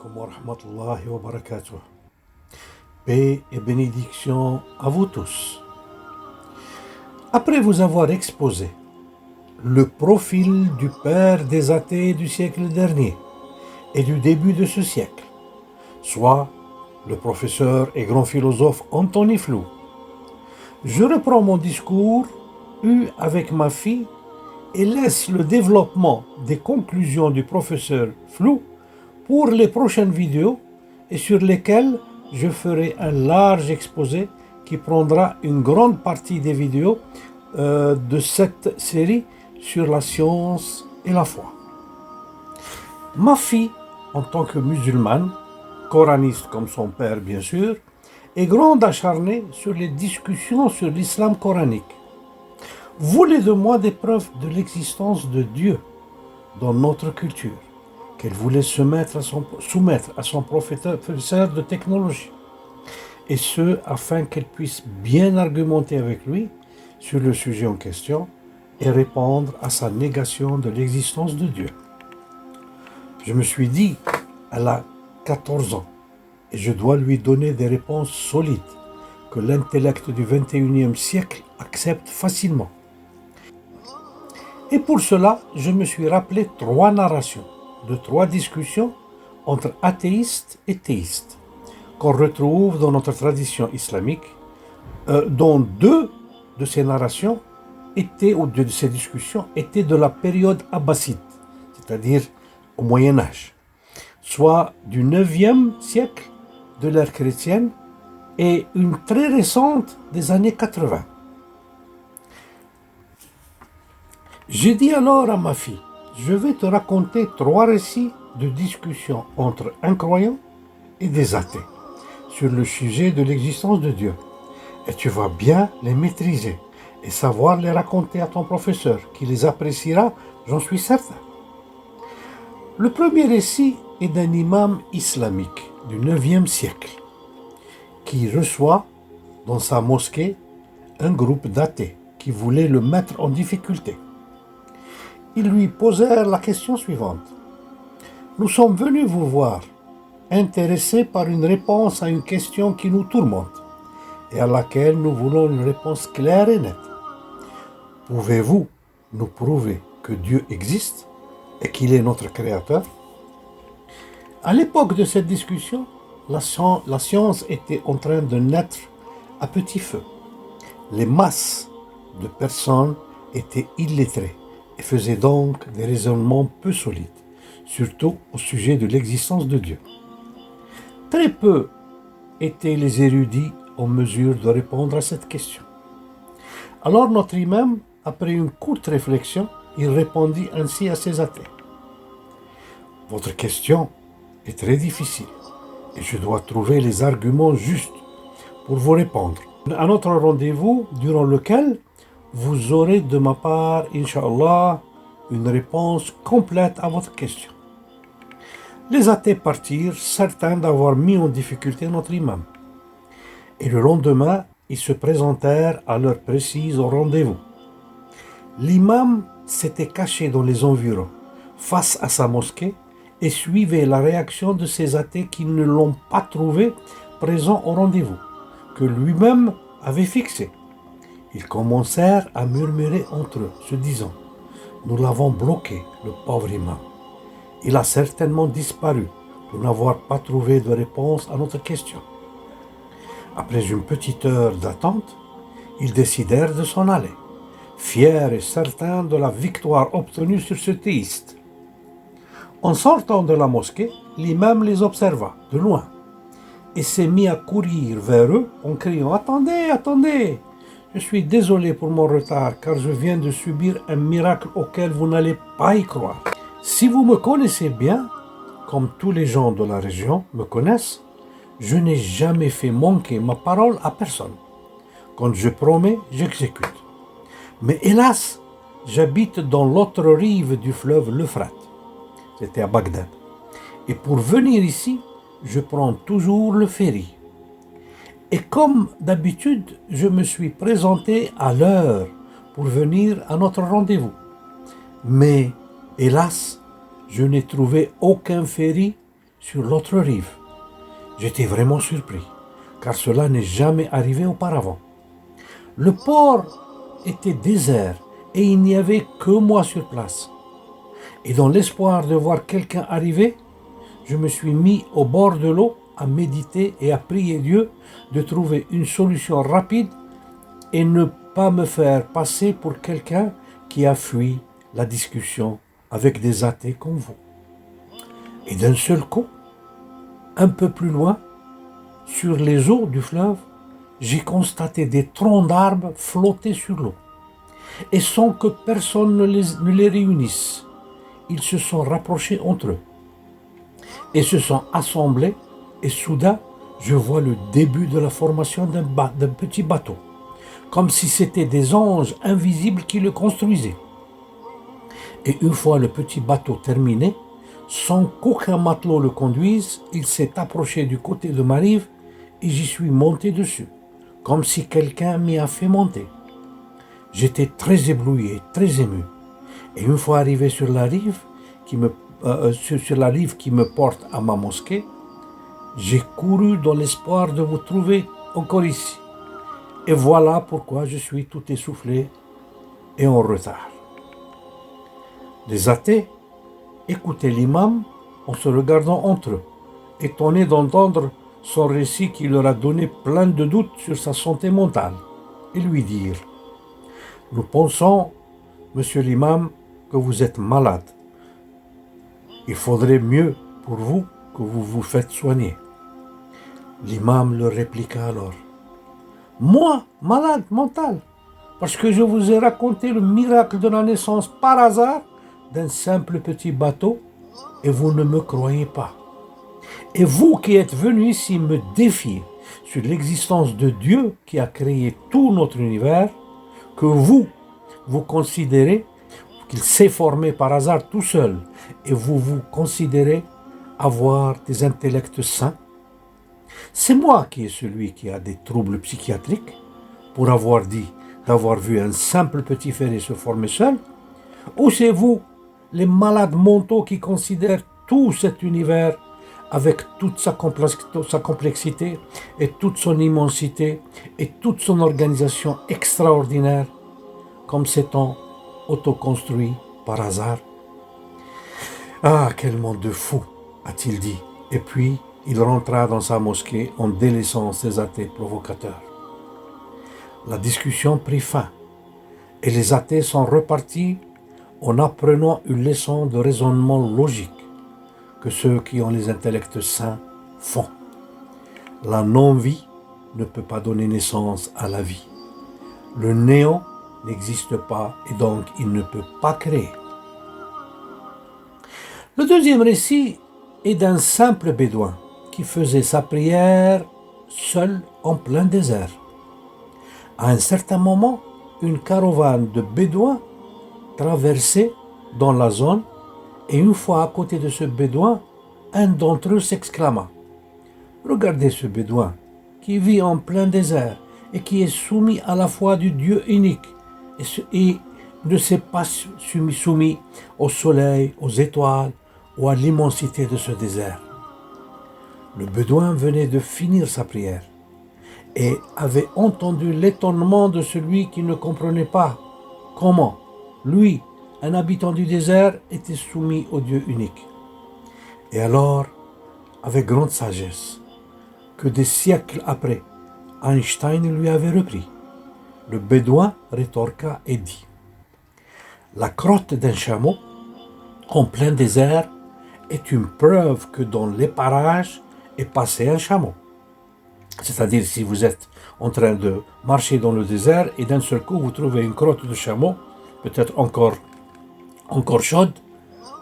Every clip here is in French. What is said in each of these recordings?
alaikum wa rahmatullahi wa barakatuh. Paix et bénédiction à vous tous. Après vous avoir exposé le profil du père des athées du siècle dernier et du début de ce siècle, soit le professeur et grand philosophe Antony Flew, je reprends mon discours eu avec ma fille et laisse le développement des conclusions du professeur Flew pour les prochaines vidéos et sur lesquelles je ferai un large exposé qui prendra une grande partie des vidéos de cette série sur la science et la foi. Ma fille, en tant que musulmane, coraniste comme son père bien sûr, est grande acharnée sur les discussions sur l'islam coranique. Voulait de moi des preuves de l'existence de Dieu dans notre culture, qu'elle voulait soumettre à son professeur de technologie, et ce afin qu'elle puisse bien argumenter avec lui sur le sujet en question et répondre à sa négation de l'existence de Dieu. Je me suis dit, elle a 14 ans et je dois lui donner des réponses solides que l'intellect du 21e siècle accepte facilement. Et pour cela, je me suis rappelé 3 narrations de 3 discussions entre athéistes et théistes qu'on retrouve dans notre tradition islamique, dont 2 de ces narrations de ces discussions étaient de la période abbasside, c'est-à-dire au Moyen Âge, soit du 9e siècle de l'ère chrétienne et une très récente des années 80. J'ai dit alors à ma fille, je vais te raconter 3 récits de discussions entre incroyants et des athées sur le sujet de l'existence de Dieu. Et tu vas bien les maîtriser et savoir les raconter à ton professeur, qui les appréciera, j'en suis certain. Le premier récit est d'un imam islamique du 9e siècle qui reçoit dans sa mosquée un groupe d'athées qui voulaient le mettre en difficulté. Ils lui posèrent la question suivante. Nous sommes venus vous voir, intéressés par une réponse à une question qui nous tourmente et à laquelle nous voulons une réponse claire et nette. Pouvez-vous nous prouver que Dieu existe et qu'il est notre créateur? À l'époque de cette discussion, la science était en train de naître à petit feu. Les masses de personnes étaient illettrées et faisaient donc des raisonnements peu solides, surtout au sujet de l'existence de Dieu. Très peu étaient les érudits en mesure de répondre à cette question. Alors notre imam, après une courte réflexion, il répondit ainsi à ses athées. Votre question est très difficile et je dois trouver les arguments justes pour vous répondre. Un autre rendez-vous durant lequel vous aurez de ma part, Inch'Allah, une réponse complète à votre question. Les athées partirent, certains d'avoir mis en difficulté notre imam. Et le lendemain, ils se présentèrent à l'heure précise au rendez-vous. L'imam s'était caché dans les environs, face à sa mosquée, et suivait la réaction de ces athées qui ne l'ont pas trouvé présent au rendez-vous, que lui-même avait fixé. Ils commencèrent à murmurer entre eux, se disant « Nous l'avons bloqué, le pauvre imam. Il a certainement disparu pour n'avoir pas trouvé de réponse à notre question. » Après une petite heure d'attente, ils décidèrent de s'en aller, fiers et certains de la victoire obtenue sur ce théiste. En sortant de la mosquée, l'imam les observa de loin et s'est mis à courir vers eux en criant « Attendez, attendez! Je suis désolé pour mon retard car je viens de subir un miracle auquel vous n'allez pas y croire. Si vous me connaissez bien, comme tous les gens de la région me connaissent, je n'ai jamais fait manquer ma parole à personne. Quand je promets, j'exécute. Mais hélas, j'habite dans l'autre rive du fleuve l'Euphrate. C'était à Bagdad. Et pour venir ici, je prends toujours le ferry. Et comme d'habitude, je me suis présenté à l'heure pour venir à notre rendez-vous. Mais, hélas, je n'ai trouvé aucun ferry sur l'autre rive. J'étais vraiment surpris, car cela n'est jamais arrivé auparavant. Le port était désert et il n'y avait que moi sur place. Et dans l'espoir de voir quelqu'un arriver, je me suis mis au bord de l'eau à méditer et à prier Dieu de trouver une solution rapide et ne pas me faire passer pour quelqu'un qui a fui la discussion avec des athées comme vous. Et d'un seul coup, un peu plus loin, sur les eaux du fleuve, j'ai constaté des troncs d'arbres flotter sur l'eau. Et sans que personne ne les réunisse, ils se sont rapprochés entre eux et se sont assemblés, et soudain, je vois le début de la formation d'un petit bateau, comme si c'était des anges invisibles qui le construisaient. Et une fois le petit bateau terminé, sans qu'aucun matelot le conduise, il s'est approché du côté de ma rive et j'y suis monté dessus, comme si quelqu'un m'y a fait monter. J'étais très ébloui et très ému. Et une fois arrivé sur la rive qui me porte à ma mosquée, j'ai couru dans l'espoir de vous trouver encore ici. Et voilà pourquoi je suis tout essoufflé et en retard. Les athées écoutaient l'imam en se regardant entre eux, étonnés d'entendre son récit qui leur a donné plein de doutes sur sa santé mentale, et lui dirent: « Nous pensons, monsieur l'imam, que vous êtes malade. Il faudrait mieux pour vous que vous vous faites soigner. » L'imam leur répliqua alors: « Moi, malade mental, parce que je vous ai raconté le miracle de la naissance par hasard d'un simple petit bateau et vous ne me croyez pas. Et vous qui êtes venus ici me défier sur l'existence de Dieu qui a créé tout notre univers, que vous considérez qu'il s'est formé par hasard tout seul et vous considérez avoir des intellects sains. C'est moi qui est celui qui a des troubles psychiatriques pour avoir dit d'avoir vu un simple petit ferré se former seul, ou c'est vous, les malades mentaux qui considèrent tout cet univers avec toute sa complexité et toute son immensité et toute son organisation extraordinaire comme s'étant autoconstruit par hasard. Ah, quel monde de fou, a-t-il dit, et puis il rentra dans sa mosquée en délaissant ses athées provocateurs. La discussion prit fin et les athées sont repartis en apprenant une leçon de raisonnement logique que ceux qui ont les intellects sains font. La non-vie ne peut pas donner naissance à la vie. Le néant n'existe pas et donc il ne peut pas créer. Le deuxième récit est d'un simple bédouin qui faisait sa prière seul en plein désert. À un certain moment, une caravane de bédouins traversait dans la zone et une fois à côté de ce bédouin, un d'entre eux s'exclama: « Regardez ce bédouin qui vit en plein désert et qui est soumis à la foi du Dieu unique et ne s'est pas soumis au soleil, aux étoiles ou à l'immensité de ce désert. » Le bédouin venait de finir sa prière et avait entendu l'étonnement de celui qui ne comprenait pas comment lui, un habitant du désert, était soumis au Dieu unique. Et alors, avec grande sagesse, que des siècles après, Einstein lui avait repris, le bédouin rétorqua et dit: « La crotte d'un chameau en plein désert est une preuve que dans les parages est passé un chameau. » C'est-à-dire, si vous êtes en train de marcher dans le désert et d'un seul coup vous trouvez une crotte de chameau, peut-être encore chaude,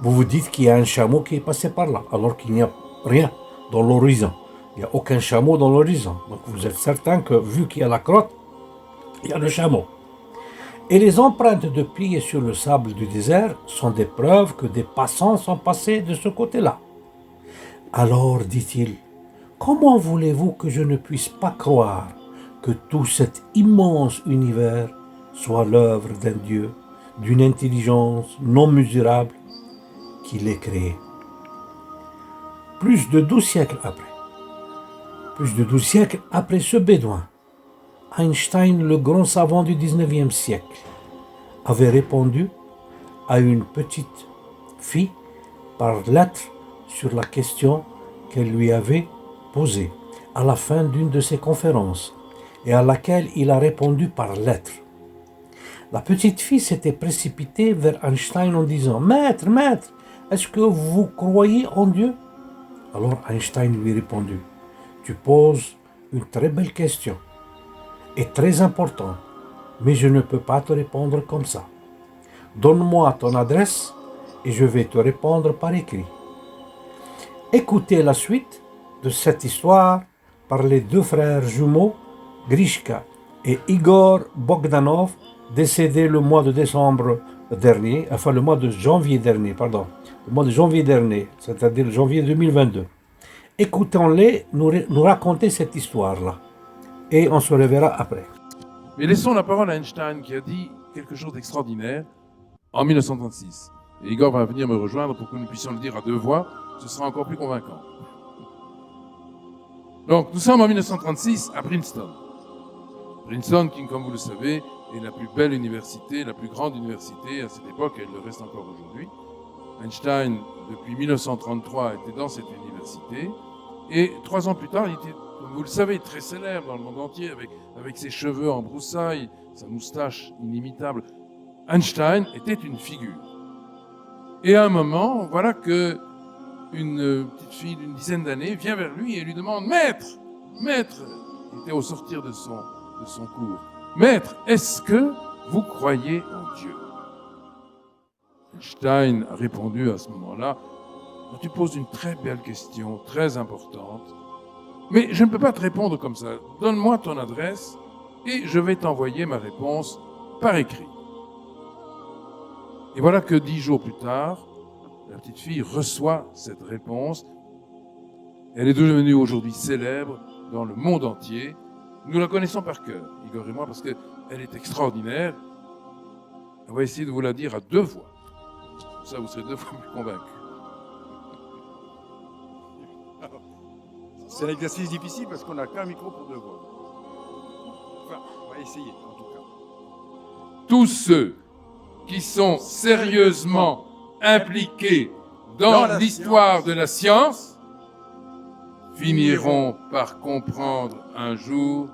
vous vous dites qu'il y a un chameau qui est passé par là, alors qu'il n'y a rien dans l'horizon. Il n'y a aucun chameau dans l'horizon. Donc vous êtes certain que vu qu'il y a la crotte, il y a le chameau. Et les empreintes de pieds sur le sable du désert sont des preuves que des passants sont passés de ce côté-là. Alors, dit-il, comment voulez-vous que je ne puisse pas croire que tout cet immense univers soit l'œuvre d'un Dieu, d'une intelligence non mesurable qui l'ait créé? plus de 12 siècles après ce bédouin, Einstein, le grand savant du 19e siècle, avait répondu à une petite fille par lettre sur la question qu'elle lui avait posée à la fin d'une de ses conférences et à laquelle il a répondu par lettre. La petite fille s'était précipitée vers Einstein en disant « Maître, est-ce que vous croyez en Dieu ?» Alors Einstein lui répondit « Tu poses une très belle question et très importante, mais je ne peux pas te répondre comme ça. Donne-moi ton adresse et je vais te répondre par écrit. » Écoutez la suite de cette histoire par les deux frères jumeaux, Grishka et Igor Bogdanov, décédés le mois de janvier dernier, c'est-à-dire janvier 2022. Écoutons-les nous raconter cette histoire-là. Et on se reverra après. Mais laissons la parole à Einstein qui a dit quelque chose d'extraordinaire en 1936. Et Igor va venir me rejoindre pour que nous puissions le dire à deux voix. Ce sera encore plus convaincant. Donc, nous sommes en 1936 à Princeton. Princeton, qui, comme vous le savez, est la plus belle université, la plus grande université à cette époque, et elle le reste encore aujourd'hui. Einstein, depuis 1933, était dans cette université. Et 3 ans plus tard, il était, comme vous le savez, très célèbre dans le monde entier, avec ses cheveux en broussailles, sa moustache inimitable. Einstein était une figure. Et à un moment, voilà que une petite fille d'une dizaine d'années vient vers lui et lui demande « Maître, il était au sortir de son cours, Maître, est-ce que vous croyez en Dieu ?» Einstein a répondu à ce moment-là « Tu poses une très belle question, très importante, mais je ne peux pas te répondre comme ça. Donne-moi ton adresse et je vais t'envoyer ma réponse par écrit. » Et voilà que 10 jours plus tard, la petite fille reçoit cette réponse. Elle est devenue aujourd'hui célèbre dans le monde entier. Nous la connaissons par cœur, Igor et moi, parce qu'elle est extraordinaire. On va essayer de vous la dire à 2 voix. Ça, vous serez 2 fois plus convaincus. C'est un exercice difficile parce qu'on n'a qu'un micro pour 2 voix. Enfin, on va essayer, en tout cas. Tous ceux qui sont sérieusement impliqués dans l'histoire de la science finiront par comprendre un jour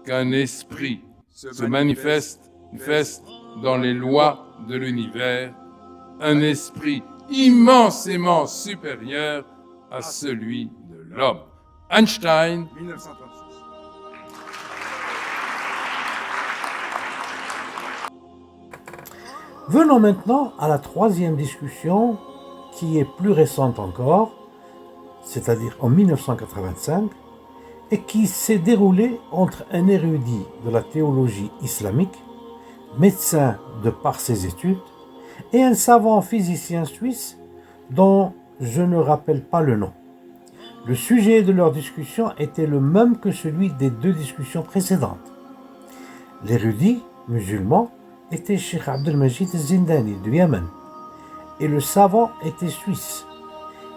qu'un esprit se manifeste dans les lois de l'univers, un esprit immensément supérieur à celui de l'homme. Einstein, 1936. Venons maintenant à la 3e discussion qui est plus récente encore, c'est-à-dire en 1985, et qui s'est déroulée entre un érudit de la théologie islamique, médecin de par ses études, et un savant physicien suisse dont je ne rappelle pas le nom. Le sujet de leur discussion était le même que celui des 2 discussions précédentes. L'érudit musulman était Cheikh Abdelmajid Zindani du Yémen et le savant était suisse.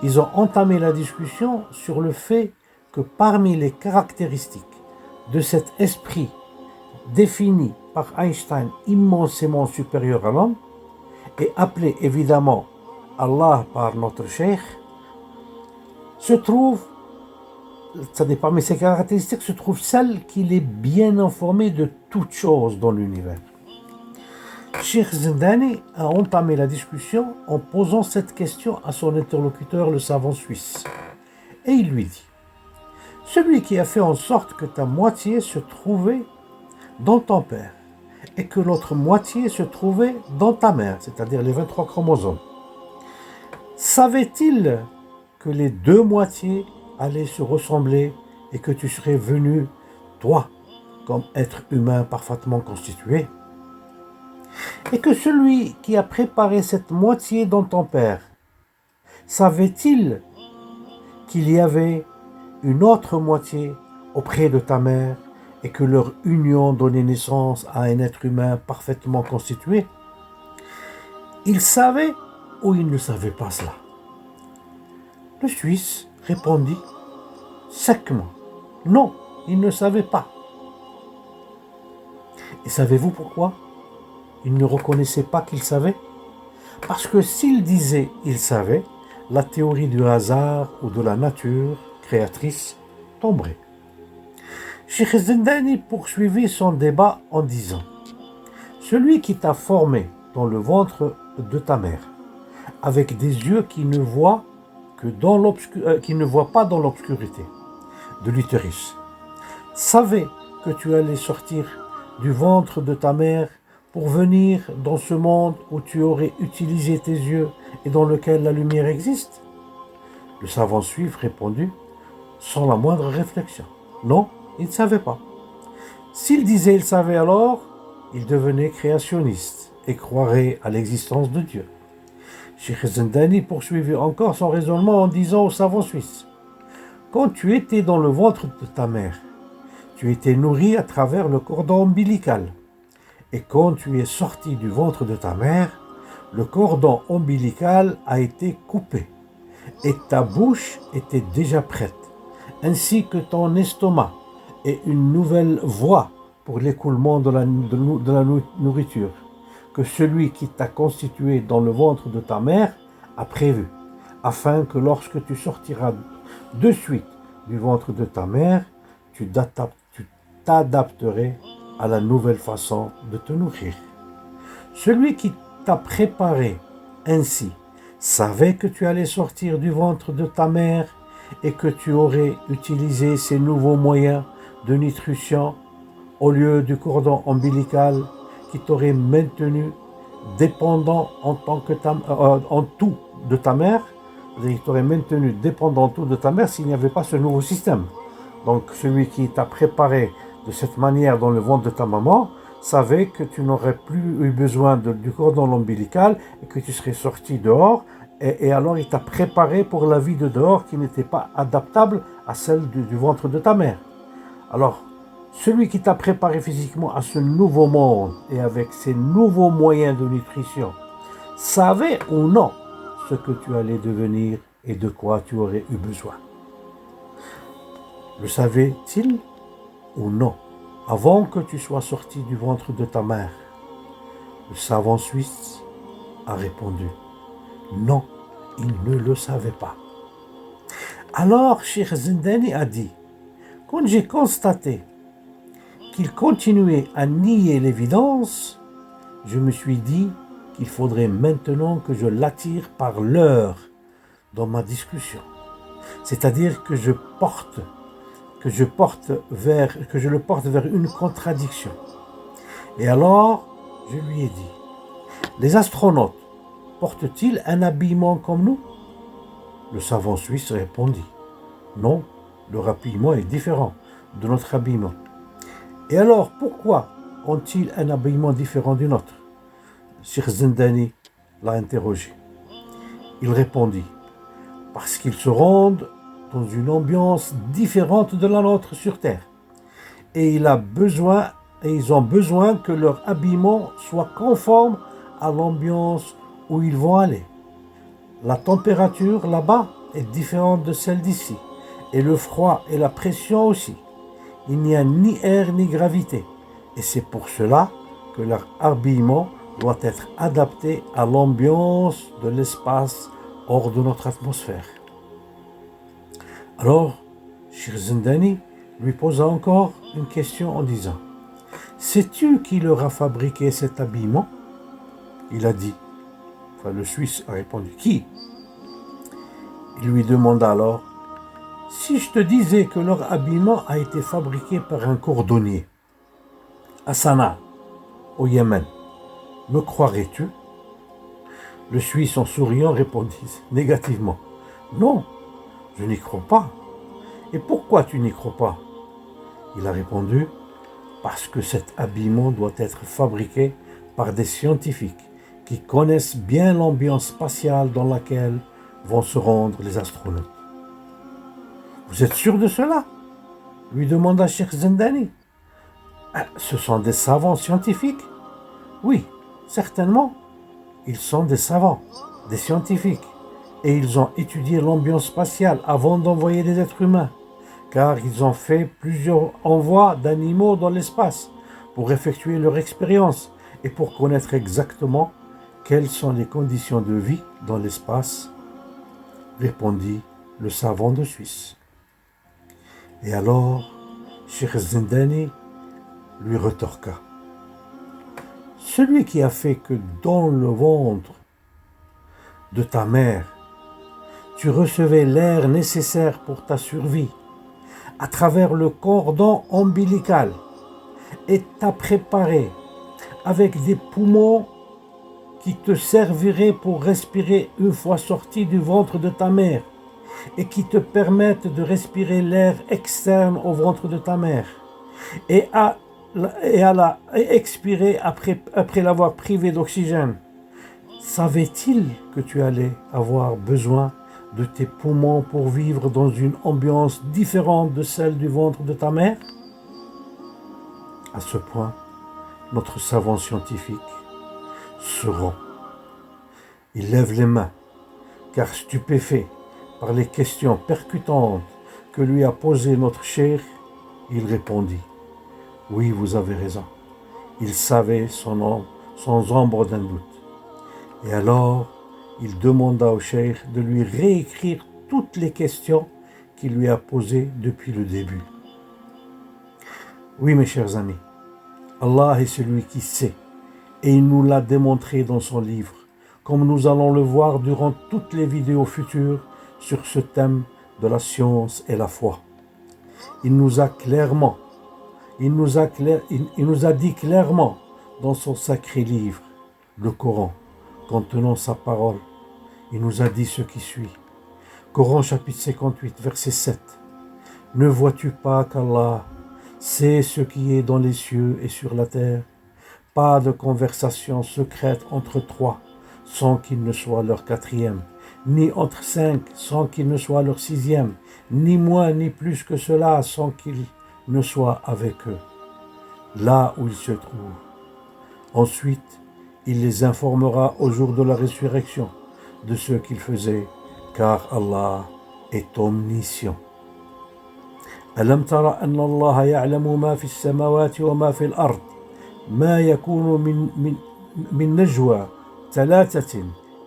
Ils ont entamé la discussion sur le fait que parmi les caractéristiques de cet esprit défini par Einstein immensément supérieur à l'homme et appelé évidemment Allah par notre cheikh, se trouve, parmi ces caractéristiques, se trouve celle qu'il est bien informé de toutes choses dans l'univers. Cheikh Zindani a entamé la discussion en posant cette question à son interlocuteur, le savant suisse. Et il lui dit « Celui qui a fait en sorte que ta moitié se trouvait dans ton père et que l'autre moitié se trouvait dans ta mère, c'est-à-dire les 23 chromosomes, savait-il que les 2 moitiés allaient se ressembler et que tu serais venu, toi, comme être humain parfaitement constitué ? Et que celui qui a préparé cette moitié dans ton père, savait-il qu'il y avait une autre moitié auprès de ta mère et que leur union donnait naissance à un être humain parfaitement constitué ? Il savait ou il ne savait pas cela ? Le Suisse répondit sectement, non, il ne savait pas. Et savez-vous pourquoi il ne reconnaissait pas qu'il savait? Parce que s'il disait il savait, la théorie du hasard ou de la nature créatrice tomberait. Cheikh Zindani poursuivit son débat en disant « Celui qui t'a formé dans le ventre de ta mère, avec des yeux qui ne voient pas dans l'obscurité de l'utérus, savait que tu allais sortir du ventre de ta mère pour venir dans ce monde où tu aurais utilisé tes yeux et dans lequel la lumière existe ?» Le savant suif répondit sans la moindre réflexion. Non, il ne savait pas. S'il disait il savait alors, il devenait créationniste et croirait à l'existence de Dieu. Cheikh Zindani poursuivit encore son raisonnement en disant au savant suisse « Quand tu étais dans le ventre de ta mère, tu étais nourri à travers le cordon ombilical. Et quand tu es sorti du ventre de ta mère, le cordon ombilical a été coupé et ta bouche était déjà prête, ainsi que ton estomac et une nouvelle voie pour l'écoulement de la nourriture que celui qui t'a constitué dans le ventre de ta mère a prévu, afin que lorsque tu sortiras de suite du ventre de ta mère, tu t'adapterais à la nouvelle façon de te nourrir. Celui qui t'a préparé ainsi savait que tu allais sortir du ventre de ta mère et que tu aurais utilisé ces nouveaux moyens de nutrition au lieu du cordon ombilical qui t'aurait maintenu dépendant en tout de ta mère, c'est-à-dire qu'il t'aurait maintenu dépendant en tout de ta mère s'il n'y avait pas ce nouveau système. Donc celui qui t'a préparé de cette manière dans le ventre de ta maman savait que tu n'aurais plus eu besoin du cordon ombilical et que tu serais sorti dehors et alors il t'a préparé pour la vie de dehors qui n'était pas adaptable à celle du ventre de ta mère. Alors, celui qui t'a préparé physiquement à ce nouveau monde et avec ces nouveaux moyens de nutrition savait ou non ce que tu allais devenir et de quoi tu aurais eu besoin. Le savait-il ou non avant que tu sois sorti du ventre de ta mère? Le savant suisse a répondu non, il ne le savait pas. Alors Cheikh Zindani a dit quand j'ai constaté qu'il continuait à nier l'évidence, je me suis dit qu'il faudrait maintenant que je l'attire par l'heure dans ma discussion. C'est-à-dire que je le porte vers une contradiction. Et alors, je lui ai dit, les astronautes portent-ils un habillement comme nous? Le savant suisse répondit, non, leur habillement est différent de notre habillement. Et alors, pourquoi ont-ils un habillement différent du nôtre? Cheikh Zindani l'a interrogé. Il répondit, parce qu'ils se rendent dans une ambiance différente de la nôtre sur Terre. Et ils ont besoin que leur habillement soit conforme à l'ambiance où ils vont aller. La température là-bas est différente de celle d'ici. Et le froid et la pression aussi. Il n'y a ni air ni gravité. Et c'est pour cela que leur habillement doit être adapté à l'ambiance de l'espace hors de notre atmosphère. Alors, Cheikh Zindani lui posa encore une question en disant « Sais-tu qui leur a fabriqué cet habillement ?» Il a dit, le Suisse a répondu « Qui ?» Il lui demanda alors « Si je te disais que leur habillement a été fabriqué par un cordonnier à Sanaa, au Yémen, me croirais-tu » Le Suisse en souriant répondit négativement « Non, je n'y crois pas. » « Et pourquoi tu n'y crois pas ?» Il a répondu « Parce que cet habillement doit être fabriqué par des scientifiques qui connaissent bien l'ambiance spatiale dans laquelle vont se rendre les astronautes. » « Vous êtes sûr de cela ?» lui demanda Cheikh Zindani. « Ce sont des savants scientifiques ?»« Oui, certainement. Ils sont des savants, des scientifiques. et ils ont étudié l'ambiance spatiale avant d'envoyer des êtres humains, car ils ont fait plusieurs envois d'animaux dans l'espace pour effectuer leur expérience et pour connaître exactement quelles sont les conditions de vie dans l'espace, répondit le savant de Suisse. Et alors, Cheikh Zindani lui retorqua. Celui qui a fait que dans le ventre de ta mère, tu recevais l'air nécessaire pour ta survie à travers le cordon ombilical et t'a préparé avec des poumons qui te serviraient pour respirer une fois sorti du ventre de ta mère et qui te permettent de respirer l'air externe au ventre de ta mère et à la expirer après l'avoir privé d'oxygène. Savait-il que tu allais avoir besoin de tes poumons pour vivre dans une ambiance différente de celle du ventre de ta mère? À ce point, notre savant scientifique se rend. Il lève les mains, car stupéfait par les questions percutantes que lui a posées notre cheikh, il répondit « Oui, vous avez raison. » Il savait son nom sans ombre d'un doute. Et alors, il demanda au cheikh de lui réécrire toutes les questions qu'il lui a posées depuis le début. Oui, mes chers amis, Allah est celui qui sait, et il nous l'a démontré dans son livre, comme nous allons le voir durant toutes les vidéos futures sur ce thème de la science et la foi. Il nous a dit clairement dans son sacré livre, le Coran, contenant sa parole, il nous a dit ce qui suit. Coran chapitre 58, verset 7. Ne vois-tu pas qu'Allah sait ce qui est dans les cieux et sur la terre? Pas de conversation secrète entre trois sans qu'il ne soit leur quatrième, ni entre cinq sans qu'il ne soit leur sixième, ni moins ni plus que cela sans qu'il ne soit avec eux, là où ils se trouvent. Ensuite, il les informera au jour de la résurrection de ce qu'ils faisaient, car Allah est omniscient. ألم تر أن الله يعلم ما في السماوات وما في الأرض ما يكون من نجوى ثلاثة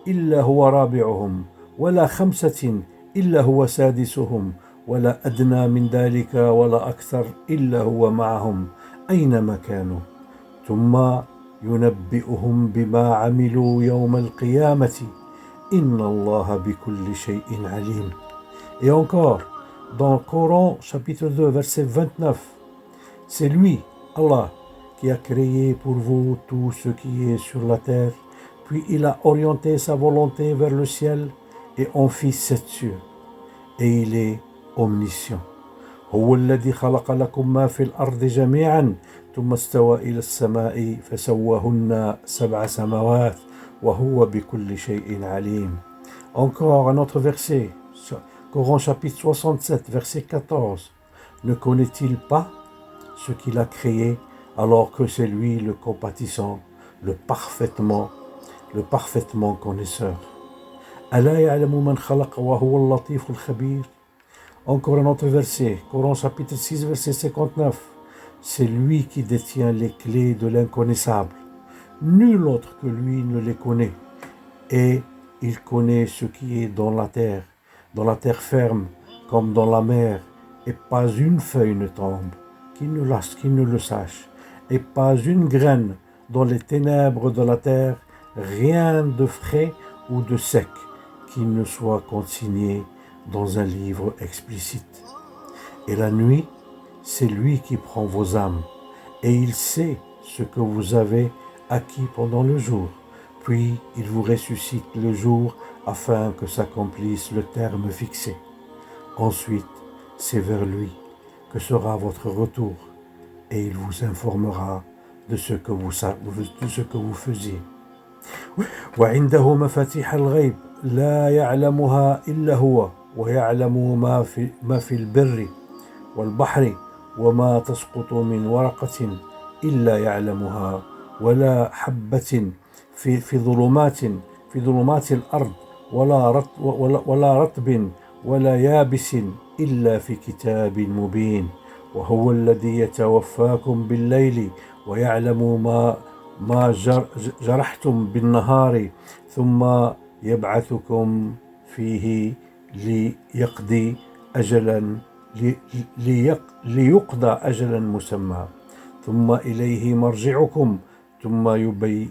إلا هو رابعهم ولا خمسة إلا هو سادسهم ولا أدنى من ذلك ولا أكثر إلا هو معهم أينما كانوا ثم ينبئهم بما عملوا يوم القيامة إن الله بكل شيء عليم. Et encore, dans le Coran, chapitre 2, verset 29, c'est lui, Allah, qui a créé pour vous tout ce qui est sur la terre, puis il a orienté sa volonté vers le ciel et en fit 7 cieux. Et il est omniscient. هو الذي خلق لكم ما في الأرض جميعا ثم استوى إلى السماء فسواهن 7 سماوات وهو بكل شيء عليم. Encore un autre verset, Coran chapitre 67, verset 14. Ne connaît-il pas ce qu'il a créé alors que c'est lui le compatissant, le parfaitement connaisseur. ألا يعلم من خلق وهو اللطيف الخبير. Encore un autre verset, Coran chapitre 6, verset 59. C'est lui qui détient les clés de l'inconnaissable. Nul autre que lui ne les connaît. Et il connaît ce qui est dans la terre ferme comme dans la mer, et pas une feuille ne tombe, qu'il ne le sache, et pas une graine dans les ténèbres de la terre, rien de frais ou de sec qui ne soit consigné dans un livre explicite. Et la nuit, c'est lui qui prend vos âmes, et il sait ce que vous avez acquis pendant le jour, puis il vous ressuscite le jour afin que s'accomplisse le terme fixé. Ensuite, c'est vers lui que sera votre retour, et il vous informera de ce que vous faisiez. وعنده مفاتيح الغيب لا يعلمها إلا هو ويعلم ما في البر والبحر وما تسقط من ورقة إلا يعلمها ولا حبة في ظلمات الأرض ولا رطب ولا يابس إلا في كتاب مبين وهو الذي يتوفاكم بالليل ويعلم ما جرحتم بالنهار ثم يبعثكم فيه ليقضي أجلا ليقضى أجلا مسمى ثم إليه مرجعكم ثم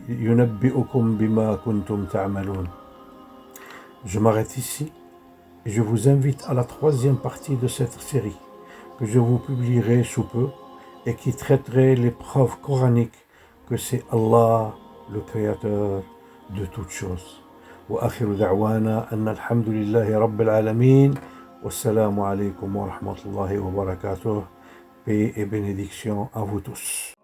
ينبئكم بما كنتم تعملون. Je m'arrête ici et je vous invite à la troisième partie de cette série que je vous publierai sous peu et qui traiterait les preuves coraniques que c'est Allah le créateur de toutes choses. وآخر دعوانا أن الحمد لله رب العالمين والسلام عليكم ورحمة الله وبركاته. Paix et bénédiction à vous tous.